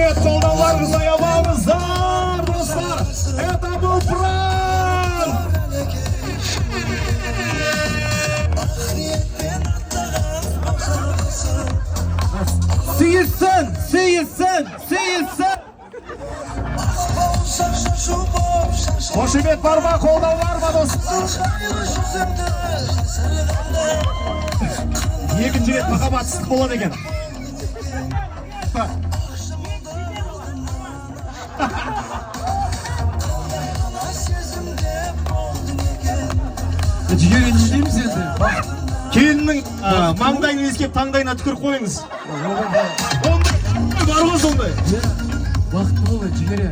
Рахмет, қолдауларыңызды аямаңыздар, достар. Это был Пран. Сүйілсін, сүйілсін, сүйілсін. Қошемет бар ма, қолдау бар ма, достар? Екінші рет махаббатсыздық болады екен. Жігері не дейміз енді? Келіннің маңдайын иіскеп таңдайына түкіріп қойыңыз. Бар ғой сондай. Бақытты бол, жігері.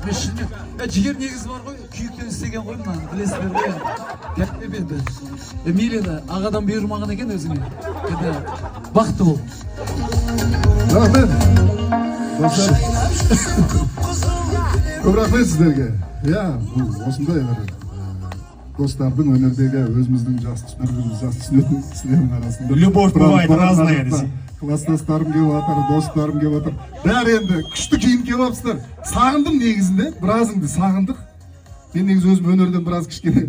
Мен шынымен, жігер негізі бар ғой, күйіктен істеген ғой мынаны, білесіздер ғой. Кәттеп енді. Мейлі ағадан бұйырмаған екен өзіңе. Енді бақытты бол. Рахмет. Достар. Көп рахмет сіздерге. Осындай бір достардың өнердегі өзіміздің бір-бірімізді жақсы түсінетін кісілердің арасында. Любовь бывает разная десе. Класстастарым келіп жатыр, достарым келіп жатыр. Бәрі енді күшті кейін келіп жатсыздар. Сағындым негізінде, біразыңды сағындық. Мен негізі өзім өнерден біраз кішкене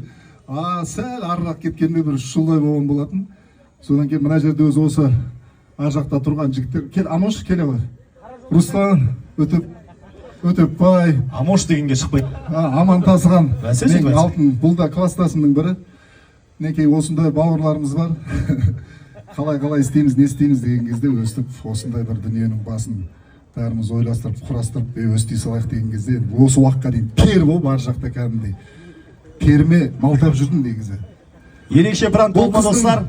сәл арырақ кеткенде бір 3 жылдай болған болатын. Содан кейін мына жерде өзі осы ар жақта тұрған жігіттер. Кел, Амош келе ғой. Руслан, Өтепбай. Амош дегенге шықпайды. Амантасыған. Мен алтын, бұл да класстасымның бірі. Некей осындай бауырларымыз бар. Қалай істейміз, не істейміз деген кезде өстіп, осындай бір дүниенің басын бәріміз ойластырып, құрастырып, өстей салайық деген кезде осы уақытқа дейін пер болып ар жақта кәдімгідей перме малтап жүрдім негізі. Ерекше Пран болма достар.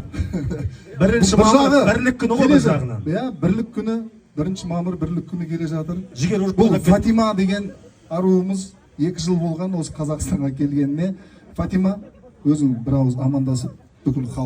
Бірінші мамыр бірлік күні ғой бір жағынан. Бірлік күні, 1 мамыр бірлік күні келе жатыр. Бұл Фатима деген аруымыз 2 жыл болған осы Қазақстанға келгеніне. Фатима өзің бір ауыз амандасып бүкіл халық